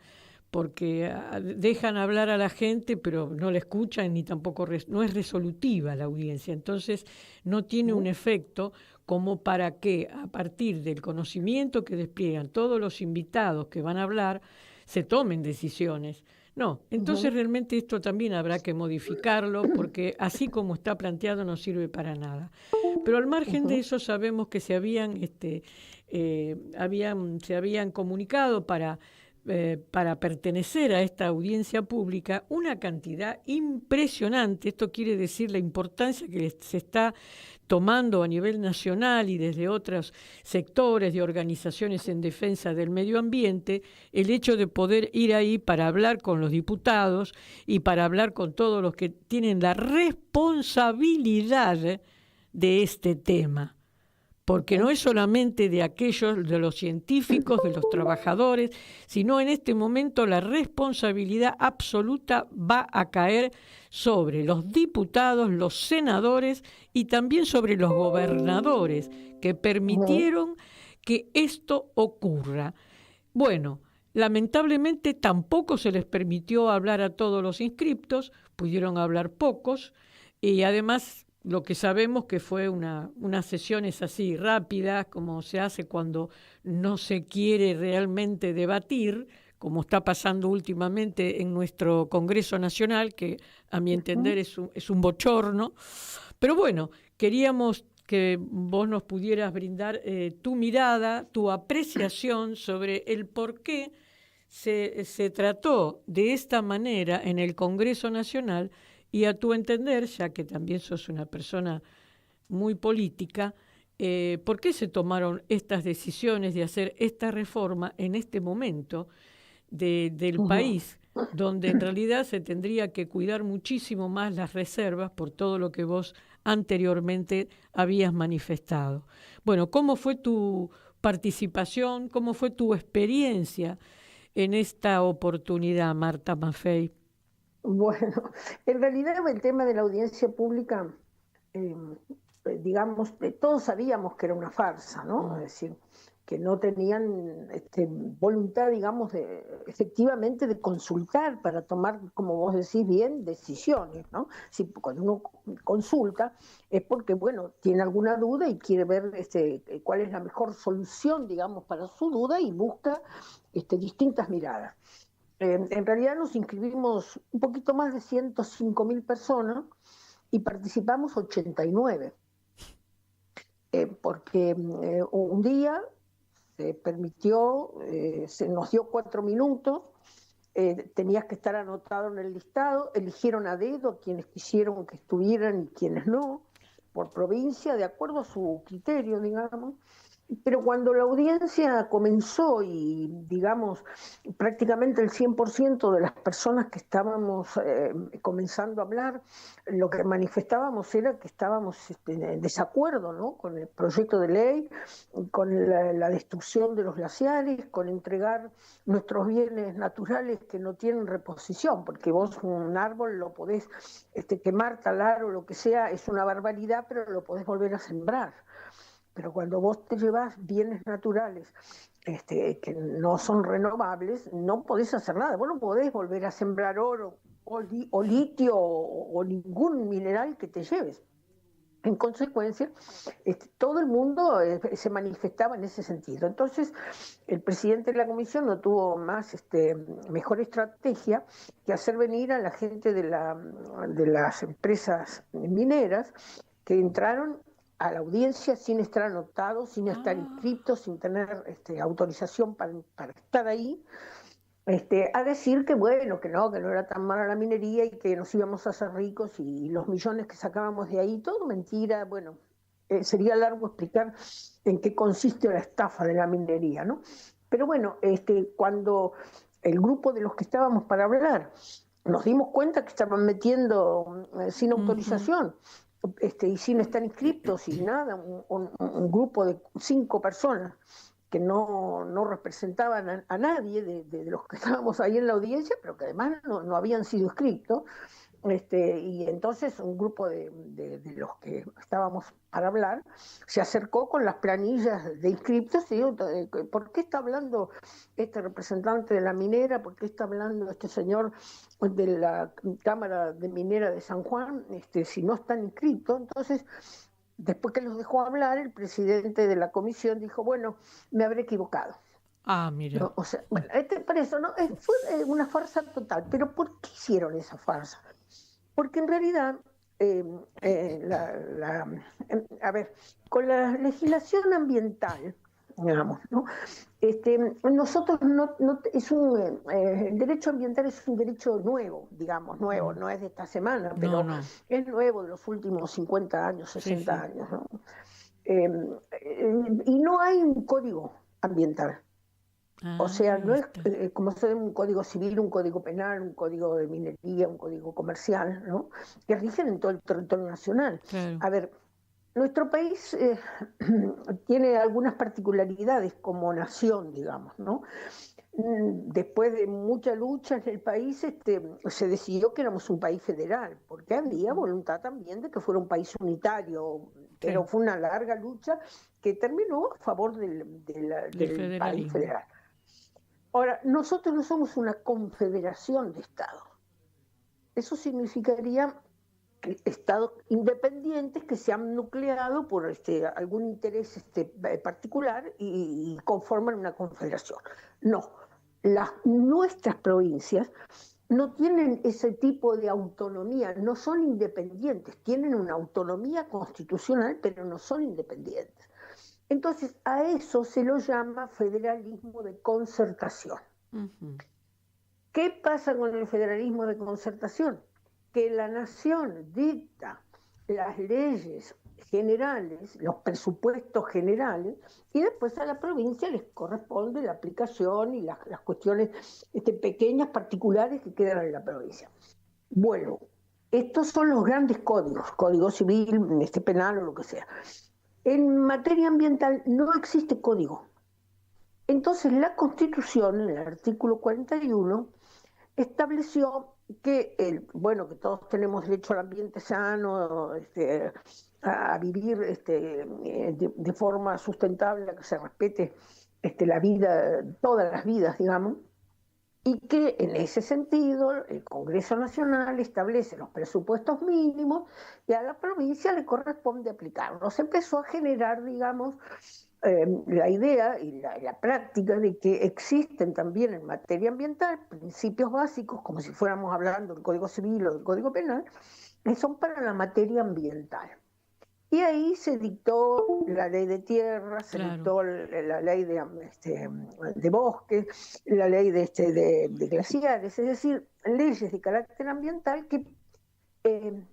porque dejan hablar a la gente, pero no la escuchan ni tampoco no es resolutiva la audiencia, entonces no tiene un efecto como para que a partir del conocimiento que despliegan todos los invitados que van a hablar, se tomen decisiones. No, entonces realmente esto también habrá que modificarlo porque así como está planteado no sirve para nada. Pero al margen de eso sabemos que se habían comunicado para pertenecer a esta audiencia pública una cantidad impresionante. Esto quiere decir la importancia que se está tomando a nivel nacional y desde otros sectores de organizaciones en defensa del medio ambiente, el hecho de poder ir ahí para hablar con los diputados y para hablar con todos los que tienen la responsabilidad de este tema. Porque no es solamente de aquellos, de los científicos, de los trabajadores, sino en este momento la responsabilidad absoluta va a caer sobre los diputados, los senadores y también sobre los gobernadores que permitieron que esto ocurra. Bueno, lamentablemente tampoco se les permitió hablar a todos los inscriptos, pudieron hablar pocos y además lo que sabemos que fue unas sesiones así rápidas, como se hace cuando no se quiere realmente debatir, como está pasando últimamente en nuestro Congreso Nacional, que a mi entender es un bochorno. Pero bueno, queríamos que vos nos pudieras brindar tu mirada, tu apreciación sobre el por qué se trató de esta manera en el Congreso Nacional. Y a tu entender, ya que también sos una persona muy política, ¿por qué se tomaron estas decisiones de hacer esta reforma en este momento del país, donde en realidad se tendría que cuidar muchísimo más las reservas por todo lo que vos anteriormente habías manifestado? Bueno, ¿cómo fue tu participación? ¿Cómo fue tu experiencia en esta oportunidad, Marta Maffei? Bueno, en realidad el tema de la audiencia pública, digamos, todos sabíamos que era una farsa, ¿no? Es decir, que no tenían voluntad, digamos, efectivamente de consultar para tomar, como vos decís bien, decisiones, ¿no? Si cuando uno consulta es porque, bueno, tiene alguna duda y quiere ver cuál es la mejor solución, digamos, para su duda y busca distintas miradas. En realidad nos inscribimos un poquito más de 105.000 personas y participamos 89. Porque un día se permitió, se nos dio 4 minutos, tenías que estar anotado en el listado, eligieron a dedo a quienes quisieron que estuvieran y quienes no, por provincia, de acuerdo a su criterio, digamos. Pero cuando la audiencia comenzó y, digamos, prácticamente el 100% de las personas que estábamos comenzando a hablar, lo que manifestábamos era que estábamos en desacuerdo, ¿no?, con el proyecto de ley, con la destrucción de los glaciares, con entregar nuestros bienes naturales que no tienen reposición, porque vos un árbol lo podés quemar, talar o lo que sea, es una barbaridad, pero lo podés volver a sembrar. Pero cuando vos te llevas bienes naturales que no son renovables, no podés hacer nada. Vos no podés volver a sembrar oro o litio o ningún mineral que te lleves. En consecuencia, todo el mundo se manifestaba en ese sentido. Entonces, el presidente de la comisión no tuvo más mejor estrategia que hacer venir a la gente de las empresas mineras que entraron a la audiencia sin estar anotados, sin estar inscritos, sin tener autorización para estar ahí, a decir que bueno, que no era tan mala la minería y que nos íbamos a hacer ricos y los millones que sacábamos de ahí, todo mentira. Bueno, sería largo explicar en qué consiste la estafa de la minería, ¿no? Pero bueno, cuando el grupo de los que estábamos para hablar nos dimos cuenta que estaban metiendo sin autorización y sin estar inscriptos y nada, un grupo de 5 personas que no representaban a nadie de los que estábamos ahí en la audiencia, pero que además no habían sido inscritos. Y entonces un grupo de los que estábamos para hablar se acercó con las planillas de inscriptos y dijo, ¿por qué está hablando este representante de la minera? ¿Por qué está hablando este señor de la Cámara de Minera de San Juan si no están inscritos? Entonces, después que los dejó hablar, el presidente de la comisión dijo, bueno, me habré equivocado. Ah, mira. No, o sea, bueno, por eso, ¿no? Fue una farsa total. ¿Pero por qué hicieron esa farsa? Porque en realidad, a ver, con la legislación ambiental, digamos, ¿no? Nosotros el derecho ambiental es un derecho nuevo, digamos, no es de esta semana, pero es nuevo de los últimos 50 años, 60 años, ¿no? Y no hay un código ambiental. O sea, no es como ser un código civil, un código penal, un código de minería, un código comercial, ¿no? Que rigen en todo el territorio nacional. Claro. A ver, nuestro país tiene algunas particularidades como nación, digamos, ¿no? Después de mucha lucha en el país, se decidió que éramos un país federal, porque había voluntad también de que fuera un país unitario, pero fue una larga lucha que terminó a favor del país federal. Ahora, nosotros no somos una confederación de estados. Eso significaría estados independientes que se han nucleado por algún interés particular y conforman una confederación. No, nuestras provincias no tienen ese tipo de autonomía, no son independientes, tienen una autonomía constitucional, pero no son independientes. Entonces, a eso se lo llama federalismo de concertación. Uh-huh. ¿Qué pasa con el federalismo de concertación? Que la nación dicta las leyes generales, los presupuestos generales, y después a la provincia les corresponde la aplicación y las cuestiones pequeñas, particulares que quedan en la provincia. Bueno, estos son los grandes códigos, código civil, penal o lo que sea. En materia ambiental no existe código. Entonces la Constitución, en el artículo 41, estableció que, que todos tenemos derecho al ambiente sano, a vivir de forma sustentable, a que se respete la vida, todas las vidas, digamos, y que en ese sentido el Congreso Nacional establece los presupuestos mínimos y a la provincia le corresponde aplicarlos. Se empezó a generar, digamos, la idea y la práctica de que existen también en materia ambiental principios básicos, como si fuéramos hablando del Código Civil o del Código Penal, que son para la materia ambiental. Y ahí se dictó la ley de tierra, se dictó la ley de bosques, la ley de glaciares, es decir, leyes de carácter ambiental que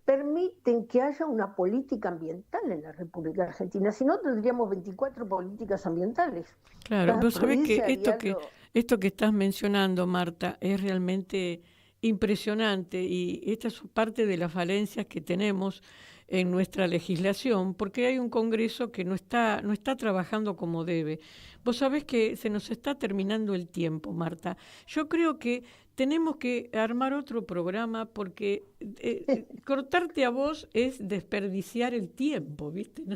permiten que haya una política ambiental en la República Argentina. Si no, tendríamos 24 políticas ambientales. Claro, vos sabés que esto que estás mencionando, Marta, es realmente impresionante y esta es parte de las falencias que tenemos en nuestra legislación, porque hay un Congreso que no está trabajando como debe. Vos sabés que se nos está terminando el tiempo, Marta. Yo creo que tenemos que armar otro programa porque cortarte a vos es desperdiciar el tiempo, ¿viste? No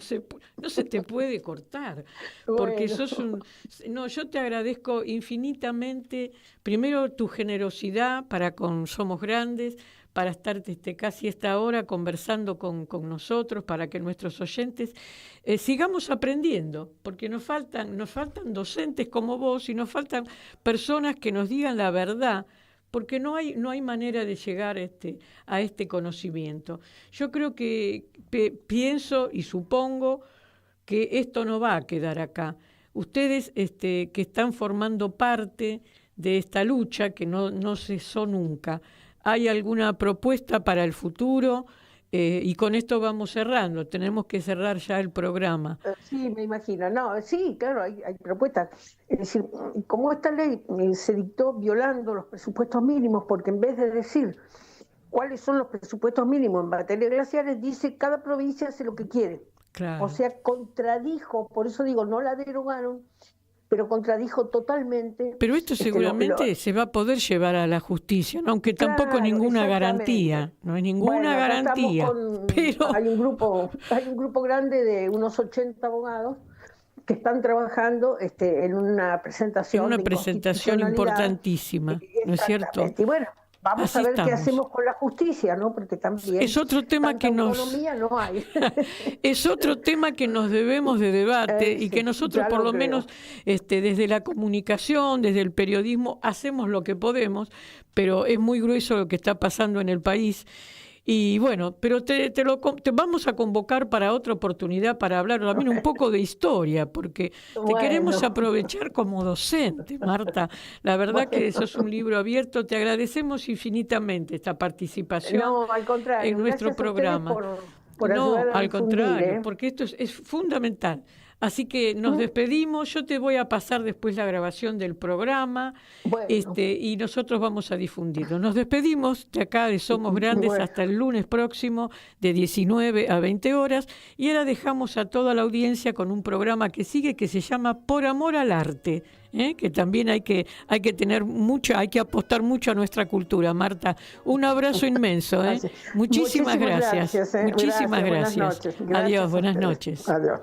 se te puede cortar, porque yo te agradezco infinitamente, primero tu generosidad para con Somos Grandes, para estar casi esta hora conversando con nosotros, para que nuestros oyentes sigamos aprendiendo, porque nos faltan docentes como vos y nos faltan personas que nos digan la verdad, porque no hay manera de llegar a este conocimiento. Yo creo que pienso y supongo que esto no va a quedar acá. Ustedes que están formando parte de esta lucha que no cesó nunca, ¿hay alguna propuesta para el futuro? Y con esto vamos cerrando, tenemos que cerrar ya el programa. Sí, me imagino. No, sí, claro, hay propuestas. Es decir, como esta ley se dictó violando los presupuestos mínimos, porque en vez de decir cuáles son los presupuestos mínimos en materia de glaciares, dice cada provincia hace lo que quiere. Claro. O sea, contradijo, por eso digo, no la derogaron, pero contradijo totalmente. Pero esto seguramente se va a poder llevar a la justicia, ¿no? Aunque tampoco ninguna garantía, no hay ninguna garantía. Pero hay un grupo grande de unos 80 abogados que están trabajando en una presentación. En una presentación importantísima, ¿no es cierto? Y bueno, vamos Así a ver estamos. qué hacemos con la justicia, ¿no? Porque también es otro tema que autonomía no hay. Es otro tema que nos debemos de debate y que nosotros por lo menos desde la comunicación, desde el periodismo, hacemos lo que podemos, pero es muy grueso lo que está pasando en el país. Y bueno, pero te vamos a convocar para otra oportunidad para hablar también un poco de historia, porque te queremos aprovechar como docente, Marta. La verdad que sos un libro abierto, te agradecemos infinitamente esta participación al contrario, en nuestro programa. Por no, ayudar a al difundir, contrario, porque esto es fundamental. Así que nos despedimos, yo te voy a pasar después la grabación del programa y nosotros vamos a difundirlo. Nos despedimos de acá de Somos Grandes hasta el lunes próximo de 19 a 20 horas y ahora dejamos a toda la audiencia con un programa que sigue que se llama Por Amor al Arte, que también hay que tener hay que apostar mucho a nuestra cultura. Marta, un abrazo inmenso. Muchísimas gracias. Muchísimas gracias. Buenas noches. Adiós, buenas noches. Adiós.